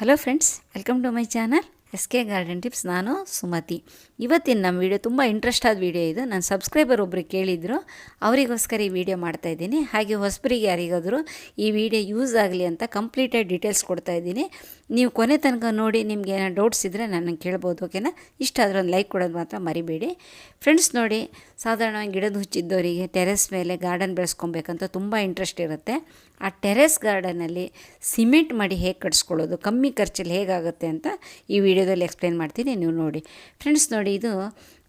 Hello friends, welcome to my channel S K garden tips. ನಾನು ಸುಮತಿ. ಇವತ್ತಿನ ನಮ್ಮ video ತುಂಬ ಇಂಟ್ರೆಸ್ಟ್ ಆದ ವಿಡಿಯೋ ಇದು. ನನ್ನ ಸಬ್ಸ್ಕ್ರೈಬರ್ ಒಬ್ಬರು ಕೇಳಿದರು, ಅವರಿಗೋಸ್ಕರ ಈ ವಿಡಿಯೋ ಮಾಡ್ತಾಯಿದ್ದೀನಿ. ಹಾಗೆ ಹೊಸಬರಿಗೆ ಯಾರಿಗಾದರೂ ಈ ವಿಡಿಯೋ ಯೂಸ್ ಆಗಲಿ ಅಂತ ಕಂಪ್ಲೀಟಾಗಿ ಡೀಟೇಲ್ಸ್ ಕೊಡ್ತಾಯಿದ್ದೀನಿ. ನೀವು ಕೊನೆ ತನಕ ನೋಡಿ, ನಿಮ್ಗೆ ಏನೋ ಡೌಟ್ಸ್ ಇದ್ದರೆ ನನಗೆ ಕೇಳ್ಬೋದು, ಓಕೆನಾ? ಇಷ್ಟ ಆದರೆ ಒಂದು ಲೈಕ್ ಕೊಡೋದು ಮಾತ್ರ ಮರಿಬೇಡಿ ಫ್ರೆಂಡ್ಸ್. ನೋಡಿ, ಸಾಧಾರಣವಾಗಿ ಗಿಡದ ಹುಚ್ಚಿದ್ದವರಿಗೆ ಟೆರೆಸ್ ಮೇಲೆ ಗಾರ್ಡನ್ ಬೆಳೆಸ್ಕೊಬೇಕಂತ ತುಂಬ ಇಂಟ್ರೆಸ್ಟ್ ಇರುತ್ತೆ. ಆ ಟೆರೆಸ್ ಗಾರ್ಡನಲ್ಲಿ ಸಿಮೆಂಟ್ ಮಾಡಿ ಹೇಗೆ ಕಟ್ಸ್ಕೊಳ್ಳೋದು, ಕಮ್ಮಿ ಖರ್ಚಲ್ಲಿ ಹೇಗಾಗುತ್ತೆ ಅಂತ ಈ ವಿಡಿಯೋದಲ್ಲಿ ಎಕ್ಸ್ಪ್ಲೇನ್ ಮಾಡ್ತೀನಿ, ನೀವು ನೋಡಿ ಫ್ರೆಂಡ್ಸ್. ನೋಡಿ, ಇದು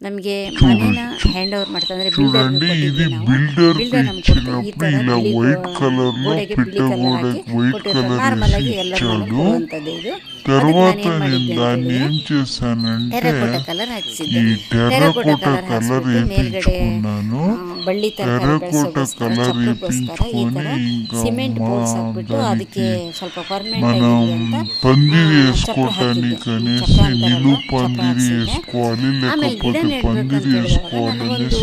ನಮಗೆ ಮನೇನ ಹ್ಯಾಂಡ್ ಓವರ್ ಮಾಡ್ತಾ ಅಂದರೆ ಬಿಲ್ಡರ್ ನಮ್ಗೆ ಕೊಡ್ತಾರೆ. ಈ ಥರ ಗೋಡೆಗೆ ಬಿಳಿ ಕಲರ್ ಹಾಕಿ ಕೊಟ್ಟಿರ್ತಾರೆ. ನಾರ್ಮಲಾಗಿ ಎಲ್ಲರ ಮನೆ ಕೊಡುವಂಥದ್ದು ಇದು. ಟೆರಕೋಟ ಕಲರ್ ಹಾಕಿಸಿದ್ದೆ. ಟೆರಕೋಟ ಕಲರ್ ಹಾಕಿಸ್ಬಿಟ್ಟು ಮೇಲ್ಗಡೆ ಬಳ್ಳಿ ತರಕಾರಿ ಬೆಳೆಸೋಗೋಸ್ಕರ ಚಪ್ಪರಕ್ಕೋಸ್ಕರ ಈ ಥರ ಸಿಮೆಂಟ್ ಬೋಲ್ಸ್ ಹಾಕ್ಬಿಟ್ಟು ಅದಕ್ಕೆ ಸ್ವಲ್ಪ ಪರ್ಮನೆಂಟ್ ಆಗಿರಲಿ ಅಂತ ಚಪ್ಪರ ಹಾಕಿದ್ದೆ. ಚಪ್ಪರ ಅಂತಾರಲ್ಲ, ಚಪ್ಪರ ಹಾಕ್ಸಿದ್ದೆ. ಆಮೇಲೆ ಗಿಡ ನೆಡ್ಬೇಕಂತ ಹೇಳಿದಾಗ ನನಗೊಂದು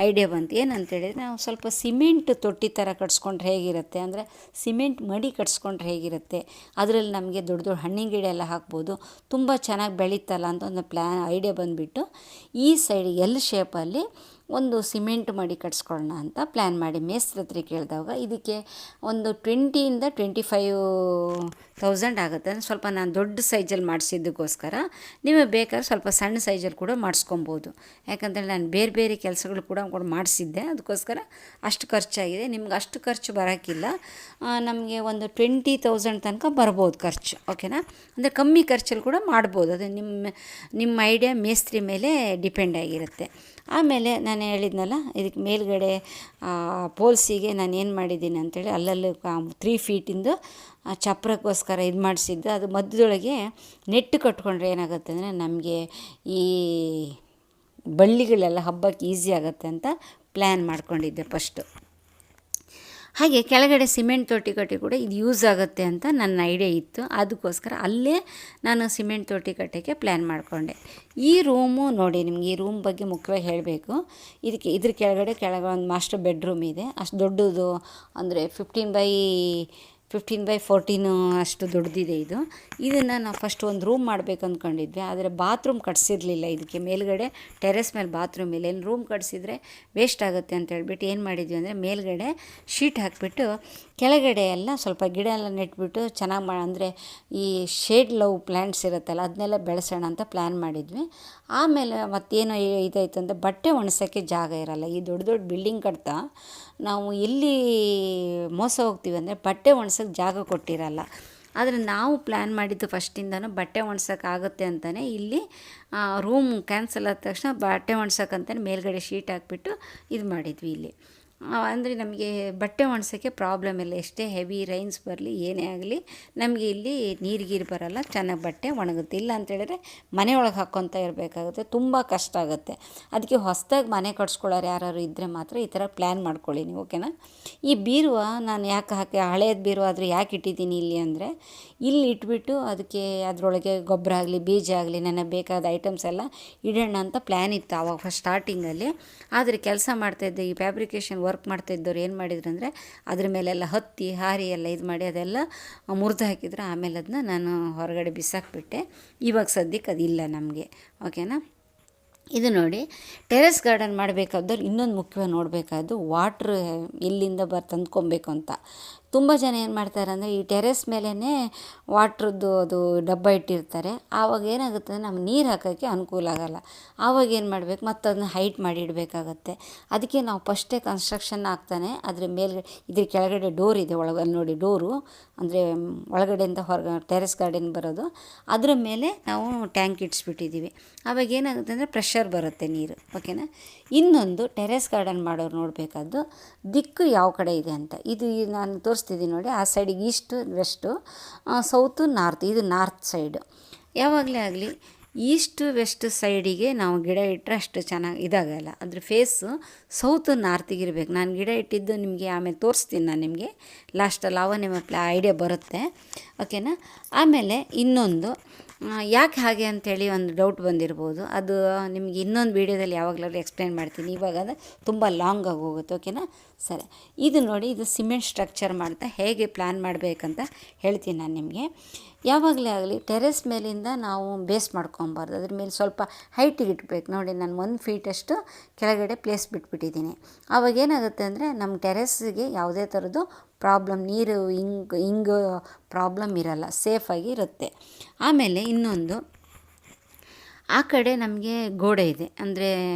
ಐಡಿಯಾ ಬಂತು. ಏನಂತ ಹೇಳಿದ್ರೆ, ನಾವು ಸ್ವಲ್ಪ ಸಿಮೆಂಟ್ ತೊಟ್ಟಿ ಥರ ಕಟ್ಸ್ಕೊಂಡ್ರೆ ಹೇಗಿರುತ್ತೆ ಅಂದರೆ, ಸಿಮೆಂಟ್ ಮಡಿ ಕಟ್ಸ್ಕೊಂಡ್ರೆ ಹೇಗಿರುತ್ತೆ, ಅದರಲ್ಲಿ ನಮಗೆ ದೊಡ್ಡ ದೊಡ್ಡ ಹಣ್ಣಿನ ಗಿಡ ಎಲ್ಲ ಹಾಕ್ಬೋದು, ತುಂಬ ಚೆನ್ನಾಗಿ ಬೆಳೀತಲ್ಲ ಅಂತ ಒಂದು ಐಡಿಯಾ ಬಂದುಬಿಟ್ಟು ಈ ಸೈಡ್ ಎಲ್ ಶೇಪಲ್ಲಿ ಒಂದು ಸಿಮೆಂಟ್ ಮಡಿ ಕಟ್ಸ್ಕೊಳ್ಳೋಣ ಅಂತ ಪ್ಲ್ಯಾನ್ ಮಾಡಿ ಮೇಸ್ತ್ರಿ ಹತ್ರ ಕೇಳಿದಾಗ ಇದಕ್ಕೆ ಒಂದು 20,000-25,000 ಆಗುತ್ತೆ. ಅಂದರೆ ಸ್ವಲ್ಪ ನಾನು ದೊಡ್ಡ ಸೈಜಲ್ಲಿ ಮಾಡಿಸಿದ್ದಕ್ಕೋಸ್ಕರ ನೀವೇ ಬೇಕಾದ್ರೆ ಸ್ವಲ್ಪ ಸಣ್ಣ ಸೈಜಲ್ಲಿ ಕೂಡ ಮಾಡಿಸ್ಕೊಬೋದು. ಯಾಕಂತೇಳಿ ನಾನು ಬೇರೆ ಬೇರೆ ಕೆಲಸಗಳು ಕೂಡ ಮಾಡಿಸಿದ್ದೆ, ಅದಕ್ಕೋಸ್ಕರ ಅಷ್ಟು ಖರ್ಚಾಗಿದೆ. ನಿಮ್ಗೆ ಅಷ್ಟು ಖರ್ಚು ಬರೋಕ್ಕಿಲ್ಲ, ನಮಗೆ ಒಂದು 20,000 ತನಕ ಬರ್ಬೋದು ಖರ್ಚು, ಓಕೆನಾ? ಅಂದರೆ ಕಮ್ಮಿ ಖರ್ಚಲ್ಲಿ ಕೂಡ ಮಾಡ್ಬೋದು. ಅದು ನಿಮ್ಮ ಐಡಿಯಾ ಮೇಸ್ತ್ರಿ ಮೇಲೆ ಡಿಪೆಂಡ್ ಆಗಿರುತ್ತೆ. ಆಮೇಲೆ ನಾನು ಹೇಳಿದ್ನಲ್ಲ, ಇದಕ್ಕೆ ಮೇಲ್ಗಡೆ ಪೋಲ್ಸಿಗೆ ನಾನು ಏನು ಮಾಡಿದ್ದೀನಿ ಅಂಥೇಳಿ ಅಲ್ಲಲ್ಲಿ 3 ಫೀಟಿಂದು ಚಪ್ರಕ್ಕೋಸ್ಕರ ಇದು ಮಾಡಿಸಿದ್ದು. ಅದು ಮಧ್ಯದೊಳಗೆ ನೆಟ್ಟು ಕಟ್ಕೊಂಡ್ರೆ ಏನಾಗುತ್ತೆ ಅಂದರೆ, ನಮಗೆ ಈ ಬಳ್ಳಿಗಳೆಲ್ಲ ಹಬ್ಬಕ್ಕೆ ಈಸಿ ಆಗುತ್ತೆ ಅಂತ ಪ್ಲ್ಯಾನ್ ಮಾಡ್ಕೊಂಡಿದ್ದೆ ಫಸ್ಟು. ಹಾಗೆ ಕೆಳಗಡೆ ಸಿಮೆಂಟ್ ತೊಟ್ಟಿ ಕಟ್ಟಿ ಕೂಡ ಇದು ಯೂಸ್ ಆಗುತ್ತೆ ಅಂತ ನನ್ನ ಐಡಿಯಾ ಇತ್ತು. ಅದಕ್ಕೋಸ್ಕರ ಅಲ್ಲೇ ನಾನು ಸಿಮೆಂಟ್ ತೊಟ್ಟಿ ಕಟ್ಟೋಕ್ಕೆ ಪ್ಲ್ಯಾನ್ ಮಾಡಿಕೊಂಡೆ. ಈ ರೂಮು ನೋಡಿ, ನಿಮ್ಗೆ ಈ ರೂಮ್ ಬಗ್ಗೆ ಮುಖ್ಯವಾಗಿ ಹೇಳಬೇಕು. ಇದ್ರ ಕೆಳಗಡೆ ಒಂದು ಮಾಸ್ಟರ್ ಬೆಡ್ರೂಮ್ ಇದೆ. ಅಷ್ಟು ದೊಡ್ಡದು ಅಂದರೆ 15x14 ಅಷ್ಟು ದೊಡ್ಡದಿದೆ ಇದು. ಇದನ್ನು ನಾವು ಫಸ್ಟ್ ಒಂದು ರೂಮ್ ಮಾಡಬೇಕು ಅಂದ್ಕೊಂಡಿದ್ವಿ, ಆದರೆ ಬಾತ್ರೂಮ್ ಕಟ್ಸಿರಲಿಲ್ಲ. ಇದಕ್ಕೆ ಮೇಲ್ಗಡೆ ಟೆರೆಸ್ ಮೇಲೆ ಬಾತ್ರೂಮ್ ಇಲ್ಲ. ಏನು ರೂಮ್ ಕಟ್ಸಿದ್ರೆ ವೇಸ್ಟ್ ಆಗುತ್ತೆ ಅಂತ ಹೇಳ್ಬಿಟ್ಟು ಏನು ಮಾಡಿದ್ವಿ ಅಂದರೆ, ಮೇಲ್ಗಡೆ ಶೀಟ್ ಹಾಕಿಬಿಟ್ಟು ಕೆಳಗಡೆ ಎಲ್ಲ ಸ್ವಲ್ಪ ಗಿಡ ಎಲ್ಲ ನೆಟ್ಬಿಟ್ಟು ಚೆನ್ನಾಗಿ ಅಂದರೆ ಈ ಶೇಡ್ ಲವ್ ಪ್ಲ್ಯಾಂಟ್ಸ್ ಇರುತ್ತಲ್ಲ, ಅದನ್ನೆಲ್ಲ ಬೆಳೆಸೋಣ ಅಂತ ಪ್ಲ್ಯಾನ್ ಮಾಡಿದ್ವಿ. ಆಮೇಲೆ ಮತ್ತೇನೋ ಇದಾಯಿತು ಅಂದರೆ, ಬಟ್ಟೆ ಒಣಸೋಕ್ಕೆ ಜಾಗ ಇರಲ್ಲ. ಈ ದೊಡ್ಡ ದೊಡ್ಡ ಬಿಲ್ಡಿಂಗ್ ಕಟ್ತಾ ನಾವು ಎಲ್ಲಿ ಮೋಸ ಹೋಗ್ತೀವಿ ಅಂದರೆ, ಬಟ್ಟೆ ಒಣಸೋಕ್ಕೆ ಜಾಗ ಕೊಟ್ಟಿರಲ್ಲ. ಆದರೆ ನಾವು ಪ್ಲ್ಯಾನ್ ಮಾಡಿದ್ದು ಫಸ್ಟಿಂದನೂ ಬಟ್ಟೆ ಒಣಸೋಕ್ಕಾಗುತ್ತೆ ಅಂತಲೇ ಇಲ್ಲಿ ರೂಮ್ ಕ್ಯಾನ್ಸಲ್ ಆದ ತಕ್ಷಣ ಬಟ್ಟೆ ಒಣಸೋಕ್ಕಂತಲೇ ಮೇಲ್ಗಡೆ ಶೀಟ್ ಹಾಕ್ಬಿಟ್ಟು ಇದು ಮಾಡಿದ್ವಿ ಇಲ್ಲಿ. ಅಂದರೆ ನಮಗೆ ಬಟ್ಟೆ ಒಣಸೋಕ್ಕೆ ಪ್ರಾಬ್ಲಮ್ ಇಲ್ಲ. ಎಷ್ಟೇ ಹೆವಿ ರೈನ್ಸ್ ಬರಲಿ, ಏನೇ ಆಗಲಿ, ನಮಗೆ ಇಲ್ಲಿ ನೀರು ಬರೋಲ್ಲ, ಚೆನ್ನಾಗಿ ಬಟ್ಟೆ ಒಣಗುತ್ತೆ. ಇಲ್ಲ ಅಂತೇಳಿದ್ರೆ ಮನೆಯೊಳಗೆ ಹಾಕ್ಕೊತ ಇರಬೇಕಾಗುತ್ತೆ, ತುಂಬ ಕಷ್ಟ ಆಗುತ್ತೆ. ಅದಕ್ಕೆ ಹೊಸದಾಗಿ ಮನೆ ಕಟ್ಸ್ಕೊಳ್ಳೋರು ಯಾರು ಇದ್ದರೆ ಮಾತ್ರ ಈ ಥರ ಪ್ಲ್ಯಾನ್ ಮಾಡ್ಕೊಳ್ಳಿ ನೀವು, ಓಕೆನಾ? ಈ ಬೀರುವ ನಾನು ಯಾಕೆ ಹಾಕಿ, ಹಳೇದು ಬೀರುವ ಆದರೆ ಯಾಕೆ ಇಟ್ಟಿದ್ದೀನಿ ಇಲ್ಲಿ ಅಂದರೆ, ಇಲ್ಲಿ ಇಟ್ಬಿಟ್ಟು ಅದಕ್ಕೆ ಅದರೊಳಗೆ ಗೊಬ್ಬರ ಆಗಲಿ ಬೀಜ ಆಗಲಿ ನನಗೆ ಬೇಕಾದ ಐಟಮ್ಸ್ ಎಲ್ಲ ಇಡೋಣ ಅಂತ ಪ್ಲ್ಯಾನ್ ಇತ್ತು ಆವಾಗ ಫಸ್ಟ್ ಸ್ಟಾರ್ಟಿಂಗಲ್ಲಿ. ಆದರೆ ಕೆಲಸ ಮಾಡ್ತಾಯಿದ್ದೆ, ಈ ಫ್ಯಾಬ್ರಿಕೇಷನ್ ವರ್ಕ್ ಮಾಡ್ತಾಯಿದ್ದವ್ರು ಏನು ಮಾಡಿದ್ರು ಅಂದರೆ, ಅದ್ರ ಮೇಲೆಲ್ಲ ಹತ್ತಿ ಹಾರಿ ಎಲ್ಲ ಇದು ಮಾಡಿ ಅದೆಲ್ಲ ಮುರಿದು ಹಾಕಿದ್ರು. ಆಮೇಲೆ ಅದನ್ನ ನಾನು ಹೊರಗಡೆ ಬಿಸಾಕ್ಬಿಟ್ಟೆ. ಇವಾಗ ಸದ್ಯಕ್ಕೆ ಅದಿಲ್ಲ ನಮಗೆ, ಓಕೆನಾ? ಇದು ನೋಡಿ, ಟೆರೆಸ್ ಗಾರ್ಡನ್ ಮಾಡಬೇಕಾದವ್ರು ಇನ್ನೊಂದು ಮುಖ್ಯವಾಗಿ ನೋಡಬೇಕಾದ್ದು ವಾಟ್ರ್ ಎಲ್ಲಿಂದ ತಂದ್ಕೊಬೇಕು ಅಂತ. ತುಂಬ ಜನ ಏನು ಮಾಡ್ತಾರೆ ಅಂದರೆ, ಈ ಟೆರೆಸ್ ಮೇಲೇ ವಾಟ್ರದ್ದು ಅದು ಡಬ್ಬ ಇಟ್ಟಿರ್ತಾರೆ. ಆವಾಗ ಏನಾಗುತ್ತೆ ಅಂದರೆ, ನಮ್ಗೆ ನೀರು ಹಾಕೋಕ್ಕೆ ಅನುಕೂಲ ಆಗೋಲ್ಲ. ಆವಾಗ ಏನು ಮಾಡಬೇಕು, ಮತ್ತು ಅದನ್ನ ಹೈಟ್ ಮಾಡಿ ಇಡಬೇಕಾಗತ್ತೆ. ಅದಕ್ಕೆ ನಾವು ಫಸ್ಟೇ ಕನ್ಸ್ಟ್ರಕ್ಷನ್ ಆಗ್ತಾನೆ ಅದ್ರ ಮೇಲೆ ಇದ್ರ ಕೆಳಗಡೆ ಡೋರ್ ಇದೆ, ಒಳಗೆ ನೋಡಿ ಡೋರು, ಅಂದರೆ ಒಳಗಡೆಯಿಂದ ಹೊರಗೆ ಟೆರೆಸ್ ಗಾರ್ಡನ್ ಬರೋದು, ಅದರ ಮೇಲೆ ನಾವು ಟ್ಯಾಂಕ್ ಇಡಿಸ್ಬಿಟ್ಟಿದ್ದೀವಿ. ಆವಾಗ ಏನಾಗುತ್ತೆ ಅಂದರೆ ಪ್ರೆಷರ್ ಬರುತ್ತೆ ನೀರು, ಓಕೆನಾ? ಇನ್ನೊಂದು ಟೆರೆಸ್ ಗಾರ್ಡನ್ ಮಾಡೋರು ನೋಡಬೇಕಾದ್ದು ದಿಕ್ಕು ಯಾವ ಕಡೆ ಇದೆ ಅಂತ. ಇದು ನಾನು ತೋರಿಸ್ತಿದ್ದೀನಿ ನೋಡಿ, ಆ ಸೈಡಿಗೆ ಈಸ್ಟು ವೆಸ್ಟು, ಸೌತು ನಾರ್ತ್. ಇದು ನಾರ್ತ್ ಸೈಡು. ಯಾವಾಗಲೇ ಆಗಲಿ ಈಸ್ಟ್ ವೆಸ್ಟ್ ಸೈಡಿಗೆ ನಾವು ಗಿಡ ಇಟ್ಟರೆ ಅಷ್ಟು ಚೆನ್ನಾಗಿ ಇದಾಗಲ್ಲ. ಅದ್ರ ಫೇಸು ಸೌತು ನಾರ್ತಿಗಿರ್ಬೇಕು. ನಾನು ಗಿಡ ಇಟ್ಟಿದ್ದು ನಿಮಗೆ ಆಮೇಲೆ ತೋರಿಸ್ತೀನಿ, ನಾನು ನಿಮಗೆ ಲಾಸ್ಟಲ್ಲಿ ಅವ ನಿಮ್ಮ ಐಡಿಯಾ ಬರುತ್ತೆ. ಓಕೆನಾ. ಆಮೇಲೆ ಇನ್ನೊಂದು ಯಾಕೆ ಹಾಗೆ ಅಂಥೇಳಿ ಒಂದು ಡೌಟ್ ಬಂದಿರ್ಬೋದು, ಅದು ನಿಮಗೆ ಇನ್ನೊಂದು ವೀಡಿಯೋದಲ್ಲಿ ಯಾವಾಗಲಾದ್ರೂ ಎಕ್ಸ್ಪ್ಲೇನ್ ಮಾಡ್ತೀನಿ, ಇವಾಗ ಅದು ತುಂಬ ಲಾಂಗ್ ಆಗಿ ಹೋಗುತ್ತೆ. ಓಕೆನಾ. ಸರಿ, ಇದು ನೋಡಿ, ಇದು ಸಿಮೆಂಟ್ ಸ್ಟ್ರಕ್ಚರ್ ಮಾಡ್ತಾ ಹೇಗೆ ಪ್ಲ್ಯಾನ್ ಮಾಡಬೇಕಂತ ಹೇಳ್ತೀನಿ ನಾನು ನಿಮಗೆ. ಯಾವಾಗಲೇ ಆಗಲಿ ಟೆರೆಸ್ ಮೇಲಿಂದ ನಾವು ಬೇಸ್ ಮಾಡ್ಕೊಬಾರ್ದು, ಅದ್ರ ಮೇಲೆ ಸ್ವಲ್ಪ ಹೈಟಿಗೆ ಇಟ್ಬೇಕು. ನೋಡಿ, ನಾನು 1 ಫೀಟಷ್ಟು ಕೆಳಗಡೆ ಪ್ಲೇಸ್ ಬಿಟ್ಬಿಟ್ಟಿದ್ದೀನಿ. ಆವಾಗ ಏನಾಗುತ್ತೆ ಅಂದರೆ ನಮ್ಮ ಟೆರೆಸ್ಸಿಗೆ ಯಾವುದೇ ಥರದ್ದು ಪ್ರಾಬ್ಲಮ್, ನೀರು ಹಿಂಗೆ ಪ್ರಾಬ್ಲಮ್ ಇರಲ್ಲ, ಸೇಫಾಗಿ ಇರುತ್ತೆ. ಆಮೇಲೆ ಇನ್ನೊಂದು, ಆ ಕಡೆ ನಮಗೆ ಗೋಡೆ ಇದೆ, ಅಂದರೆ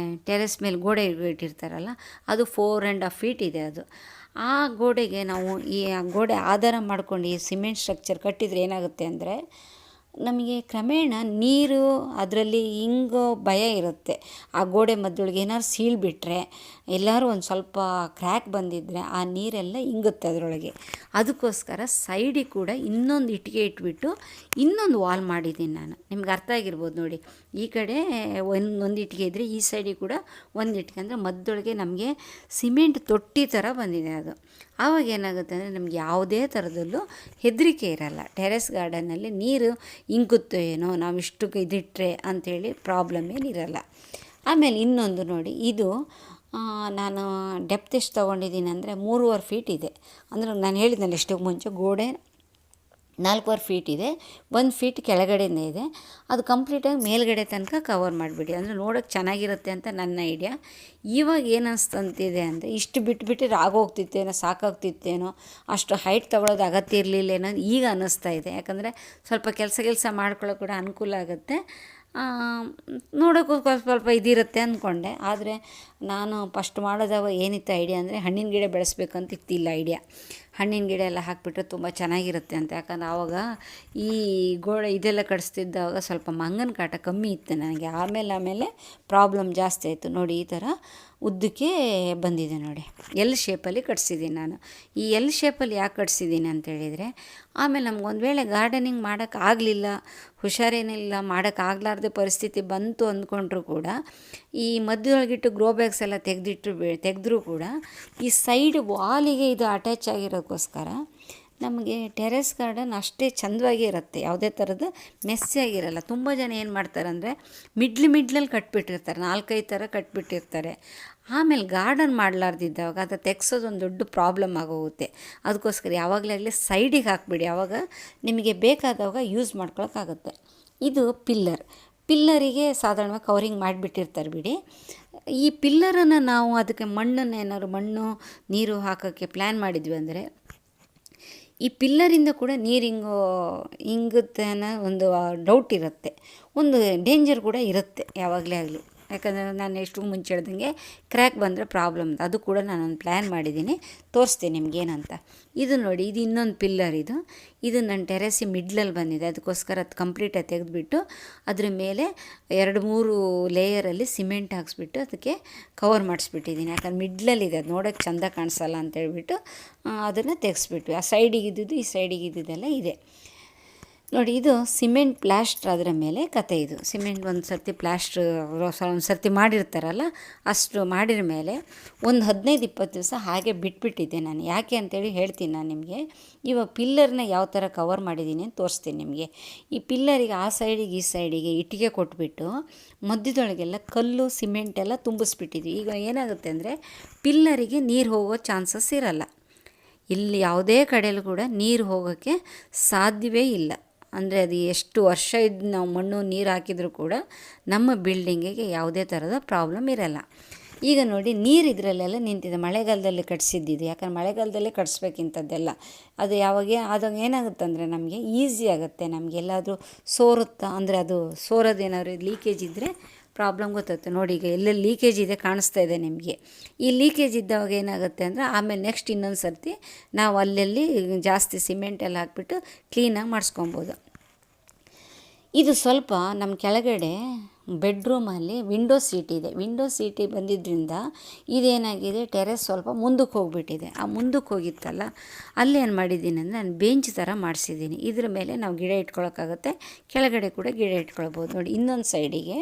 ಟೆರೆಸ್ ಮೇಲೆ ಗೋಡೆ ಇಟ್ಟಿರ್ತಾರಲ್ಲ, ಅದು 4.5 ಫೀಟ್ ಇದೆ ಅದು. ಆ ಗೋಡೆಗೆ ನಾವು ಈ ಗೋಡೆ ಆಧಾರ ಮಾಡ್ಕೊಂಡು ಈ ಸಿಮೆಂಟ್ ಸ್ಟ್ರಕ್ಚರ್ ಕಟ್ಟಿದರೆ ಏನಾಗುತ್ತೆ ಅಂದರೆ, ನಮಗೆ ಕ್ರಮೇಣ ನೀರು ಅದರಲ್ಲಿ ಹಿಂಗೋ ಭಯ ಇರುತ್ತೆ. ಆ ಗೋಡೆ ಮಧ್ಯೊಳಗೆ ಏನಾದ್ರು ಸೀಳ್ಬಿಟ್ರೆ, ಎಲ್ಲರೂ ಒಂದು ಸ್ವಲ್ಪ ಕ್ರ್ಯಾಕ್ ಬಂದಿದ್ದರೆ ಆ ನೀರೆಲ್ಲ ಇಂಗುತ್ತೆ ಅದರೊಳಗೆ. ಅದಕ್ಕೋಸ್ಕರ ಸೈಡಿಗೆ ಕೂಡ ಇನ್ನೊಂದು ಇಟ್ಟಿಗೆ ಇಟ್ಬಿಟ್ಟು ಇನ್ನೊಂದು ವಾಲ್ ಮಾಡಿದ್ದೀನಿ ನಾನು. ನಿಮ್ಗೆ ಅರ್ಥ ಆಗಿರ್ಬೋದು ನೋಡಿ, ಈ ಕಡೆ ಒಂದು ಇಟ್ಟಿಗೆ ಇದ್ದರೆ ಈ ಸೈಡಿಗೆ ಕೂಡ ಒಂದು ಇಟ್ಟಿಗೆ, ಅಂದರೆ ಮಧ್ಯೊಳಗೆ ನಮಗೆ ಸಿಮೆಂಟ್ ತೊಟ್ಟಿ ಥರ ಬಂದಿದೆ ಅದು. ಆವಾಗ ಏನಾಗುತ್ತೆ ಅಂದರೆ ನಮ್ಗೆ ಯಾವುದೇ ಥರದಲ್ಲೂ ಹೆದರಿಕೆ ಇರಲ್ಲ. ಟೆರೆಸ್ ಗಾರ್ಡನಲ್ಲಿ ನೀರು ಇಂಗುತ್ತೋ ಏನೋ, ನಾವು ಇಷ್ಟು ಇದಿಟ್ಟರೆ ಅಂಥೇಳಿ ಪ್ರಾಬ್ಲಮ್ ಏನಿರಲ್ಲ. ಆಮೇಲೆ ಇನ್ನೊಂದು ನೋಡಿ, ಇದು ನಾನು ಡೆಪ್ತ್ ಎಷ್ಟು ತೊಗೊಂಡಿದ್ದೀನಿ ಅಂದರೆ 3.5 ಫೀಟ್ ಇದೆ. ಅಂದರೆ ನಾನು ಹೇಳಿದ್ನಲ್ಲ ಇಷ್ಟಕ್ಕೆ ಮುಂಚೆ, ಗೋಡೆ 4.5 ಫೀಟ್ ಇದೆ, 1 ಫೀಟ್ ಕೆಳಗಡೆಯಿಂದ ಇದೆ. ಅದು ಕಂಪ್ಲೀಟಾಗಿ ಮೇಲ್ಗಡೆ ತನಕ ಕವರ್ ಮಾಡಿಬಿಡಿ, ಅಂದರೆ ನೋಡೋಕ್ಕೆ ಚೆನ್ನಾಗಿರುತ್ತೆ ಅಂತ ನನ್ನ ಐಡಿಯಾ. ಇವಾಗ ಏನು ಅನಿಸ್ತಂತಿದೆ ಅಂದರೆ, ಇಷ್ಟು ಬಿಟ್ಬಿಟ್ಟಿದ್ರೆ ಆಗೋಗ್ತಿತ್ತೇನೋ, ಸಾಕಾಗ್ತಿತ್ತೇನೋ, ಅಷ್ಟು ಹೈಟ್ ತೊಗೊಳೋದು ಅಗತ್ಯ ಇರಲಿಲ್ಲ ಅನ್ನೋದು ಈಗ ಅನ್ನಿಸ್ತಾ ಇದೆ. ಯಾಕಂದರೆ ಸ್ವಲ್ಪ ಕೆಲಸ ಮಾಡ್ಕೊಳ್ಳೋಕೆ ಕೂಡ ಅನುಕೂಲ ಆಗುತ್ತೆ, ನೋಡೋಕ್ಕೂ ಸ್ವಲ್ಪ ಇದಿರುತ್ತೆ ಅಂದ್ಕೊಂಡೆ. ಆದರೆ ನಾನು ಫಸ್ಟ್ ಮಾಡೋದಾಗ ಏನಿತ್ತು ಐಡಿಯಾ ಅಂದರೆ, ಹಣ್ಣಿನ ಗಿಡ ಬೆಳೆಸ್ಬೇಕಂತ ಇತ್ತಿಲ್ಲ ಐಡಿಯಾ. ಹಣ್ಣಿನ ಗಿಡ ಎಲ್ಲ ಹಾಕಿಬಿಟ್ರೆ ತುಂಬ ಚೆನ್ನಾಗಿರುತ್ತೆ ಅಂತ. ಯಾಕಂದ್ರೆ ಆವಾಗ ಈ ಗೋಡೆ ಇದೆಲ್ಲ ಕಟ್ಸ್ತಿದ್ದಾಗ ಸ್ವಲ್ಪ ಮಂಗನ ಕಾಟ ಕಮ್ಮಿ ಇತ್ತು ನನಗೆ. ಆಮೇಲೆ ಪ್ರಾಬ್ಲಮ್ ಜಾಸ್ತಿ ಆಯಿತು. ನೋಡಿ, ಈ ಥರ ಉದ್ದಕ್ಕೆ ಬಂದಿದೆ ನೋಡಿ, ಎಲ್ ಶೇಪಲ್ಲಿ ಕಟ್ಸಿದ್ದೀನಿ ನಾನು. ಈ ಎಲ್ ಶೇಪಲ್ಲಿ ಯಾಕೆ ಕಟ್ಸಿದ್ದೀನಿ ಅಂತೇಳಿದರೆ, ಆಮೇಲೆ ನಮ್ಗೊಂದು ವೇಳೆ ಗಾರ್ಡನಿಂಗ್ ಮಾಡೋಕ್ಕಾಗಲಿಲ್ಲ, ಹುಷಾರೇನಿಲ್ಲ, ಮಾಡೋಕ್ಕಾಗಲಾರ್ದೆ ಪರಿಸ್ಥಿತಿ ಬಂತು ಅಂದ್ಕೊಂಡ್ರೂ ಕೂಡ, ಈ ಮಧ್ಯದೊಳಗಿಟ್ಟು ಗ್ರೋ ಬ್ಯಾಗ್ಸ್ ಎಲ್ಲ ತೆಗೆದ್ರೂ ಕೂಡ ಈ ಸೈಡ್ ವಾಲಿಗೆ ಇದು ಅಟ್ಯಾಚ್ ಆಗಿರೋಕ್ಕೋಸ್ಕರ ನಮಗೆ ಟೆರೆಸ್ ಗಾರ್ಡನ್ ಅಷ್ಟೇ ಚೆಂದವಾಗಿ ಇರುತ್ತೆ, ಯಾವುದೇ ಥರದ ಮೆಸ್ಸಿಯಾಗಿರಲ್ಲ. ತುಂಬ ಜನ ಏನು ಮಾಡ್ತಾರೆ ಅಂದರೆ, ಮಿಡ್ಲಲ್ಲಿ ಕಟ್ಬಿಟ್ಟಿರ್ತಾರೆ, 4-5 ಥರ ಕಟ್ಬಿಟ್ಟಿರ್ತಾರೆ. ಆಮೇಲೆ ಗಾರ್ಡನ್ ಮಾಡಲಾರ್ದಿದ್ದಾಗ ಅದು ತೆಗ್ಸೋದೊಂದು ದೊಡ್ಡ ಪ್ರಾಬ್ಲಮ್ ಆಗೋಗುತ್ತೆ. ಅದಕ್ಕೋಸ್ಕರ ಯಾವಾಗಲೇ ಆಗಲಿ ಸೈಡಿಗೆ ಹಾಕ್ಬಿಡಿ, ಆವಾಗ ನಿಮಗೆ ಬೇಕಾದವಾಗ ಯೂಸ್ ಮಾಡ್ಕೊಳಕ್ಕಾಗುತ್ತೆ. ಇದು ಪಿಲ್ಲರಿಗೆ ಸಾಧಾರಣವಾಗಿ ಕವರಿಂಗ್ ಮಾಡಿಬಿಟ್ಟಿರ್ತಾರೆ ಬಿಡಿ. ಈ ಪಿಲ್ಲರನ್ನು ನಾವು ಅದಕ್ಕೆ ಮಣ್ಣು ನೀರು ಹಾಕೋಕ್ಕೆ ಪ್ಲ್ಯಾನ್ ಮಾಡಿದ್ವಿ ಅಂದರೆ, ಈ ಪಿಲ್ಲರಿಂದ ಕೂಡ ನೀರು ಹಿಂಗುತ್ತೆ ಅನ್ನೋ ಒಂದು ಡೌಟ್ ಇರುತ್ತೆ, ಒಂದು ಡೇಂಜರ್ ಕೂಡ ಇರುತ್ತೆ ಯಾವಾಗಲೇ ಆಗಲಿ. ಯಾಕಂದರೆ ನಾನು ಎಷ್ಟು ಮುಂಚೆ ಹೇಳ್ದಂಗೆ ಕ್ರ್ಯಾಕ್ ಬಂದರೆ ಪ್ರಾಬ್ಲಮ್, ಅದು ಕೂಡ ನಾನೊಂದು ಪ್ಲ್ಯಾನ್ ಮಾಡಿದ್ದೀನಿ, ತೋರಿಸ್ತೀನಿ ನಿಮಗೇನಂತ. ಇದು ನೋಡಿ, ಇದು ಇನ್ನೊಂದು ಪಿಲ್ಲರ್. ಇದು ನನ್ನ ಟೆರೆಸಿ ಮಿಡ್ಲಲ್ಲಿ ಬಂದಿದೆ, ಅದಕ್ಕೋಸ್ಕರ ಅದು ಕಂಪ್ಲೀಟಾಗಿ ತೆಗೆದುಬಿಟ್ಟು ಅದ್ರ ಮೇಲೆ 2-3 ಲೇಯರಲ್ಲಿ ಸಿಮೆಂಟ್ ಹಾಕ್ಸ್ಬಿಟ್ಟು ಅದಕ್ಕೆ ಕವರ್ ಮಾಡಿಸ್ಬಿಟ್ಟಿದ್ದೀನಿ. ಯಾಕಂದ್ರೆ ಮಿಡ್ಲಲ್ಲಿದೆ, ಅದು ನೋಡೋಕ್ಕೆ ಚೆಂದ ಕಾಣಿಸಲ್ಲ ಅಂತೇಳ್ಬಿಟ್ಟು ಅದನ್ನು ತೆಗೆಸ್ಬಿಟ್ವಿ. ಆ ಸೈಡಿಗೆ ಇದ್ದಿದ್ದು ಈ ಸೈಡಿಗೆ ಇದ್ದಿದ್ದೆಲ್ಲ ಇದೆ ನೋಡಿ. ಇದು ಸಿಮೆಂಟ್ ಪ್ಲಾಸ್ಟ್ರ್, ಅದರ ಮೇಲೆ ಕತೆ. ಇದು ಸಿಮೆಂಟ್ ಒಂದು ಸರ್ತಿ ಮಾಡಿರ್ತಾರಲ್ಲ, ಅಷ್ಟು ಮಾಡಿದ ಮೇಲೆ ಒಂದು 15-20 ದಿವಸ ಹಾಗೆ ಬಿಟ್ಬಿಟ್ಟಿದ್ದೆ ನಾನು. ಯಾಕೆ ಅಂತೇಳಿ ಹೇಳ್ತೀನಿ ನಾನು ನಿಮಗೆ. ಇವಾಗ ಪಿಲ್ಲರ್ನ ಯಾವ ಥರ ಕವರ್ ಮಾಡಿದ್ದೀನಿ ಅಂತ ತೋರಿಸ್ತೀನಿ ನಿಮಗೆ. ಈ ಪಿಲ್ಲರಿಗೆ ಆ ಸೈಡಿಗೆ ಈ ಸೈಡಿಗೆ ಇಟ್ಟಿಗೆ ಕೊಟ್ಬಿಟ್ಟು ಮಧ್ಯದೊಳಗೆಲ್ಲ ಕಲ್ಲು ಸಿಮೆಂಟ್ ಎಲ್ಲ ತುಂಬಿಸ್ಬಿಟ್ಟಿದ್ವಿ. ಈಗ ಏನಾಗುತ್ತೆ ಅಂದರೆ, ಪಿಲ್ಲರಿಗೆ ನೀರು ಹೋಗೋ ಚಾನ್ಸಸ್ ಇರಲ್ಲ. ಇಲ್ಲಿ ಯಾವುದೇ ಕಡೆಯಲ್ಲೂ ಕೂಡ ನೀರು ಹೋಗೋಕ್ಕೆ ಸಾಧ್ಯವೇ ಇಲ್ಲ. ಅಂದರೆ ಅದು ಎಷ್ಟು ವರ್ಷ ನಾವು ಮಣ್ಣು ನೀರು ಹಾಕಿದರೂ ಕೂಡ ನಮ್ಮ ಬಿಲ್ಡಿಂಗಿಗೆ ಯಾವುದೇ ಥರದ ಪ್ರಾಬ್ಲಮ್ ಇರಲ್ಲ. ಈಗ ನೋಡಿ, ನೀರು ಇದರಲ್ಲೆಲ್ಲ ನಿಂತಿದೆ, ಮಳೆಗಾಲದಲ್ಲಿ ಕಟ್ಸಿದ್ದಿದ್ದು. ಯಾಕಂದ್ರೆ ಮಳೆಗಾಲದಲ್ಲೇ ಕಟ್ಸ್ಬೇಕಿಂಥದ್ದೆಲ್ಲ. ಅದು ಆದಾಗ ಏನಾಗುತ್ತೆ ಅಂದರೆ, ನಮಗೆ ಈಸಿ ಆಗುತ್ತೆ. ನಮಗೆಲ್ಲಾದರೂ ಸೋರುತ್ತಾ ಅಂದರೆ, ಅದು ಸೋರೋದೇನಾದ್ರು ಲೀಕೇಜ್ ಇದ್ದರೆ ಪ್ರಾಬ್ಲಮ್ ಗೊತ್ತಾಗುತ್ತೆ. ನೋಡಿ, ಈಗ ಎಲ್ಲೆಲ್ಲಿ ಲೀಕೇಜ್ ಇದೆ ಕಾಣಿಸ್ತಾ ಇದೆ ನಿಮಗೆ. ಈ ಲೀಕೇಜ್ ಇದ್ದಾಗ ಏನಾಗುತ್ತೆ ಅಂದರೆ, ಆಮೇಲೆ ನೆಕ್ಸ್ಟ್ ಇನ್ನೊಂದು ಸರ್ತಿ ನಾವು ಅಲ್ಲೆಲ್ಲಿ ಜಾಸ್ತಿ ಸಿಮೆಂಟ್ ಎಲ್ಲ ಹಾಕ್ಬಿಟ್ಟು ಕ್ಲೀನಾಗಿ ಮಾಡಿಸ್ಕೊಬೋದು. ಇದು ಸ್ವಲ್ಪ ನಮ್ಮ ಕೆಳಗಡೆ ಬೆಡ್ರೂಮಲ್ಲಿ ವಿಂಡೋ ಸೀಟ್ ಇದೆ. ವಿಂಡೋ ಸೀಟಿ ಬಂದಿದ್ದರಿಂದ ಇದೇನಾಗಿದೆ, ಟೆರೆಸ್ ಸ್ವಲ್ಪ ಮುಂದಕ್ಕೆ ಹೋಗಿಬಿಟ್ಟಿದೆ. ಆ ಮುಂದಕ್ಕೆ ಹೋಗಿತ್ತಲ್ಲ, ಅಲ್ಲಿ ಏನು ಮಾಡಿದ್ದೀನಿ ಅಂದರೆ ನಾನು ಬೆಂಚ್ ಥರ ಮಾಡಿಸಿದ್ದೀನಿ. ಇದ್ರ ಮೇಲೆ ನಾವು ಗಿಡ ಇಟ್ಕೊಳ್ಳೋಕ್ಕಾಗತ್ತೆ, ಕೆಳಗಡೆ ಕೂಡ ಗಿಡ ಇಟ್ಕೊಳ್ಬೋದು. ನೋಡಿ, ಇನ್ನೊಂದು ಸೈಡಿಗೆ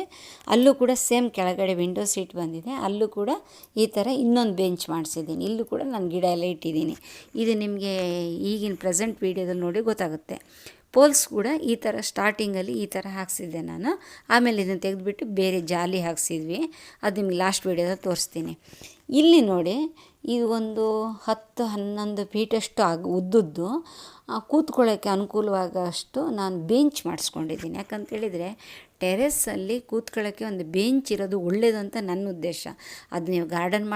ಅಲ್ಲೂ ಕೂಡ ಸೇಮ್ ಕೆಳಗಡೆ ವಿಂಡೋ ಸೀಟ್ ಬಂದಿದೆ, ಅಲ್ಲೂ ಕೂಡ ಈ ಥರ ಇನ್ನೊಂದು ಬೆಂಚ್ ಮಾಡಿಸಿದ್ದೀನಿ. ಇಲ್ಲೂ ಕೂಡ ನಾನು ಗಿಡ ಎಲ್ಲ ಇಟ್ಟಿದ್ದೀನಿ. ಇದು ನಿಮಗೆ ಈಗಿನ ಪ್ರೆಸೆಂಟ್ ವೀಡಿಯೋದಲ್ಲಿ ನೋಡಿ ಗೊತ್ತಾಗುತ್ತೆ. ಪೋಲ್ಸ್ ಕೂಡ ಈ ಥರ ಸ್ಟಾರ್ಟಿಂಗಲ್ಲಿ ಈ ಥರ ಹಾಕ್ಸಿದ್ದೆ ನಾನು. ಆಮೇಲೆ ಇದನ್ನು ತೆಗೆದುಬಿಟ್ಟು ಬೇರೆ ಜಾಲಿ ಹಾಕ್ಸಿದ್ವಿ, ಅದು ನಿಮ್ಗೆ ಲಾಸ್ಟ್ ವೀಡಿಯೋದಲ್ಲಿ ತೋರಿಸ್ತೀನಿ. ಇಲ್ಲಿ ನೋಡಿ, ಇದು ಒಂದು 10-11 ಫೀಟಷ್ಟು ಉದ್ದುದ್ದು ಕೂತ್ಕೊಳ್ಳೋಕ್ಕೆ ಅನುಕೂಲವಾಗಷ್ಟು ನಾನು ಬೆಂಚ್ ಮಾಡಿಸ್ಕೊಂಡಿದ್ದೀನಿ. ಯಾಕಂತೇಳಿದರೆ ಟೆರೆಸ್ಸಲ್ಲಿ ಕೂತ್ಕೊಳ್ಳೋಕ್ಕೆ ಒಂದು ಬೆಂಚ್ ಇರೋದು ಒಳ್ಳೆಯದು ಅಂತ ನನ್ನ ಉದ್ದೇಶ. ಅದು ನೀವು ಗಾರ್ಡನ್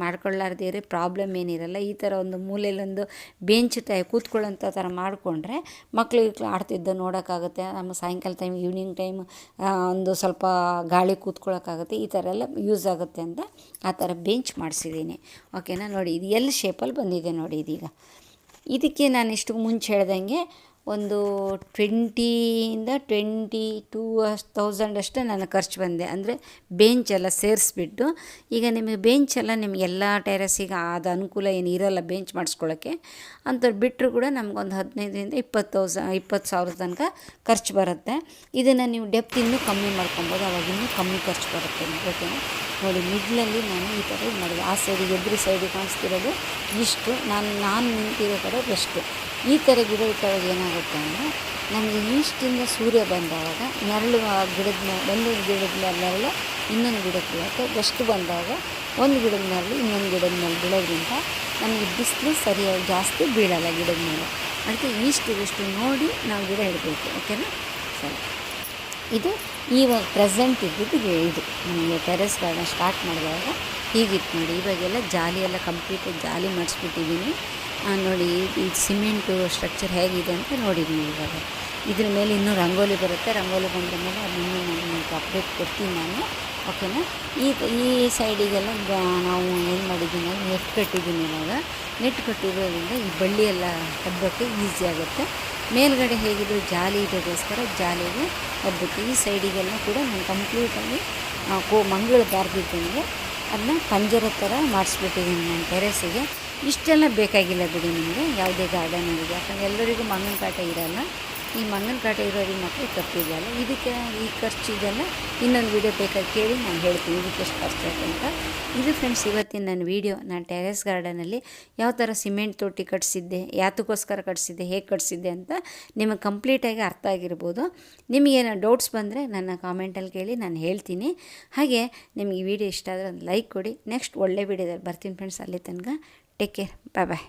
ಮಾಡ್ಕೊಳ್ಳಾರ್ದೇ ಪ್ರಾಬ್ಲಮ್ ಏನಿರಲ್ಲ. ಈ ಥರ ಒಂದು ಮೂಲೆಯಲ್ಲೊಂದು ಬೆಂಚ್ ಕೂತ್ಕೊಳ್ಳೋಂಥ ಥರ ಮಾಡಿಕೊಂಡ್ರೆ ಮಕ್ಳು ಆಡ್ತಿದ್ದ ನೋಡೋಕ್ಕಾಗುತ್ತೆ. ನಮ್ಮ ಸಾಯಂಕಾಲ ಟೈಮ್, ಈವ್ನಿಂಗ್ ಟೈಮ್ ಒಂದು ಸ್ವಲ್ಪ ಗಾಳಿ ಕೂತ್ಕೊಳ್ಳೋಕ್ಕಾಗುತ್ತೆ. ಈ ಥರ ಎಲ್ಲ ಯೂಸ್ ಆಗುತ್ತೆ ಅಂತ ಆ ಥರ ಬೆಂಚ್ ಮಾಡಿಸಿದ್ದೀನಿ. ಓಕೆನಾ? ನೋಡಿ, ಇದು ಎಲ್ ಶೇಪಲ್ಲಿ ಬಂದಿದೆ ನೋಡಿ. ಇದೀಗ ಇದಕ್ಕೆ ನಾನು ಇಷ್ಟು ಮುಂಚೆ ಹೇಳ್ದಂಗೆ ಒಂದು 20,000-22,000 ಅಷ್ಟೇ ನನ್ನ ಖರ್ಚು ಬಂದೆ. ಅಂದರೆ ಬೆಂಚೆಲ್ಲ ಸೇರಿಸ್ಬಿಟ್ಟು. ಈಗ ನಿಮಗೆ ಬೆಂಚೆಲ್ಲ ನಿಮಗೆಲ್ಲ ಟೆರೆಸಿಗೆ ಅದು ಅನುಕೂಲ ಏನು ಇರೋಲ್ಲ ಬೆಂಚ್ ಮಾಡಿಸ್ಕೊಳ್ಳೋಕ್ಕೆ. ಅಂಥವ್ರು ಬಿಟ್ಟರು ಕೂಡ ನಮಗೊಂದು 15,000-20,000 ತನಕ ಖರ್ಚು ಬರುತ್ತೆ. ಇದನ್ನು ನೀವು ಡೆಪ್ತ್ ಇನ್ನೂ ಕಮ್ಮಿ ಮಾಡ್ಕೊಬೋದು, ಅವಾಗ ಇನ್ನೂ ಕಮ್ಮಿ ಖರ್ಚು ಬರುತ್ತೆ. ಓಕೆನಾ? ನೋಡಿ, ಮಿಡ್ಲಲ್ಲಿ ನಾನು ಈ ಥರ ಇದು ಮಾಡಿದೆ. ಆ ಸೈಡಿಗೆ ಎದುರು ಸೈಡಿಗೆ ಕಾಣಿಸ್ತಿರೋದು ಇಷ್ಟು, ನಾನು ನಿಂತಿರೋ ಥರ ಬೆಸ್ಟು. ಈ ಥರ ಗಿಡ ಇಟ್ಟಾಗ ಏನಾಗುತ್ತೆ ಅಂದರೆ ನಮಗೆ ಈಸ್ಟಿಂದ ಸೂರ್ಯ ಬಂದಾಗ ನೆರಳು ಗಿಡದ ಮೇಲೆ, ಒಂದು ಗಿಡದ ಮೇಲೆ ನೆರಳು ಇನ್ನೊಂದು ಗಿಡಕ್ಕೆ ಬೀಳುತ್ತೆ. ಬೆಸ್ಟ್ ಬಂದಾಗ ಒಂದು ಗಿಡದ ನೆರಳು ಇನ್ನೊಂದು ಗಿಡದ ಮೇಲೆ ಬೀಳೋದ್ರಿಂದ ನಮಗೆ ಬಿಸಿಲು ಸರಿಯಾಗಿ ಜಾಸ್ತಿ ಬೀಳಲ್ಲ ಗಿಡದ ಮೇಲೆ. ಅದಕ್ಕೆ ಇಷ್ಟು ನೋಡಿ ನಾವು ಗಿಡ ಇಡಬೇಕು. ಓಕೆನಾ? ಸರಿ, ಇದು ಇವಾಗ ಪ್ರೆಸೆಂಟ್ ಇದ್ದಿದ್ದು ಇದು ನಮಗೆ ಟೆರೆಸ್ ಗಾರ್ಡನ್ ಸ್ಟಾರ್ಟ್ ಮಾಡಿದಾಗ ಹೀಗಿತ್ತು ನೋಡಿ. ಇವಾಗೆಲ್ಲ ಜಾಲಿ ಎಲ್ಲ ಕಂಪ್ಲೀಟಾಗಿ ಜಾಲಿ ಮಾಡಿಸ್ಬಿಟ್ಟಿದ್ದೀನಿ. ನೋಡಿ, ಈ ಸಿಮೆಂಟು ಸ್ಟ್ರಕ್ಚರ್ ಹೇಗಿದೆ ಅಂತ ನೋಡಿದ್ದೀನಿ. ಇವಾಗ ಇದ್ರ ಮೇಲೆ ಇನ್ನೂ ರಂಗೋಲಿ ಬರುತ್ತೆ. ರಂಗೋಲಿ ಬಂದ ಮೇಲೆ ಅದನ್ನು ನಿಮಗೆ ಅಪ್ಡೇಟ್ ಕೊಡ್ತೀನಿ ನಾನು. ಓಕೆನಾ? ಈ ಸೈಡಿಗೆಲ್ಲ ನಾವು ಏನು ಮಾಡಿದ್ದೀನಿ, ನೆಟ್ ಕಟ್ಟಿದ್ದೀನಿ. ಇವಾಗ ನೆಟ್ ಕಟ್ಟಿರೋದ್ರಿಂದ ಈ ಬಳ್ಳಿ ಎಲ್ಲ ಹಬ್ಬಕ್ಕೆ ಈಸಿ ಆಗುತ್ತೆ. ಮೇಲ್ಗಡೆ ಹೇಗಿದ್ರು ಜಾಲಿ ಇದಕ್ಕೋಸ್ಕರ ಜಾಲಿಗೆ ಹಬ್ಬಕ್ಕೆ ಈ ಸೈಡಿಗೆಲ್ಲ ಕೂಡ ನಾನು ಕಂಪ್ಲೀಟಾಗಿ ಮಂಗಳ ಬಾರ್ದಿದ್ದಂಗೆ ಅದನ್ನ ಪಂಜರ ಥರ ಮಾಡಿಸ್ಬಿಟ್ಟಿದ್ದೀನಿ ನಾನು ಟೆರೆಸಿಗೆ. ಇಷ್ಟೆಲ್ಲ ಬೇಕಾಗಿಲ್ಲ ಬಿಡಿ ನಿಮಗೆ ಯಾವುದೇ ಗಾರ್ಡನಿಗೆ. ಯಾಕಂದರೆ ಎಲ್ಲರಿಗೂ ಮಂಗನ ಕಾಟ ಇರೋಲ್ಲ. ಈ ಮಂಗನ ಕಾಟ ಇರೋರಿಗೆ ಮಾತ್ರ ತಪ್ಪಿದೆಯಲ್ಲ. ಇದಕ್ಕೆ ಈ ಖರ್ಚು ಇದೆಲ್ಲ ಇನ್ನೊಂದು ವೀಡಿಯೋ ಬೇಕಾಗಿ ಕೇಳಿ ನಾನು ಹೇಳ್ತೀನಿ ಇದಕ್ಕೆ ಎಷ್ಟು ಖರ್ಚು ಆಯ್ತು ಅಂತ. ಇದು ಫ್ರೆಂಡ್ಸ್ ಇವತ್ತಿನ ನನ್ನ ವೀಡಿಯೋ. ನಾನು ಟೆರೆಸ್ ಗಾರ್ಡನಲ್ಲಿ ಯಾವ ಥರ ಸಿಮೆಂಟ್ ತೊಟ್ಟಿ ಕಟ್ಟಿಸಿದ್ದೆ, ಯಾತಕ್ಕೋಸ್ಕರ ಕಟ್ಟಿಸಿದ್ದೆ, ಹೇಗೆ ಕಟ್ಟಿಸಿದ್ದೆ ಅಂತ ನಿಮಗೆ ಕಂಪ್ಲೀಟಾಗಿ ಅರ್ಥ ಆಗಿರ್ಬೋದು. ನಿಮಗೇನೋ ಡೌಟ್ಸ್ ಬಂದರೆ ನನ್ನ ಕಾಮೆಂಟಲ್ಲಿ ಕೇಳಿ ನಾನು ಹೇಳ್ತೀನಿ. ಹಾಗೆ ನಿಮಗೆ ಈ ವಿಡಿಯೋ ಇಷ್ಟ ಆದರೆ ಒಂದು ಲೈಕ್ ಕೊಡಿ. ನೆಕ್ಸ್ಟ್ ಒಳ್ಳೆ ವೀಡಿಯೋದಲ್ಲಿ ಬರ್ತೀನಿ ಫ್ರೆಂಡ್ಸ್. ಅಲ್ಲಿ ತನಕ ಟೇಕ್ ಕೇರ್, ಬಾಯ್ ಬಾಯ್.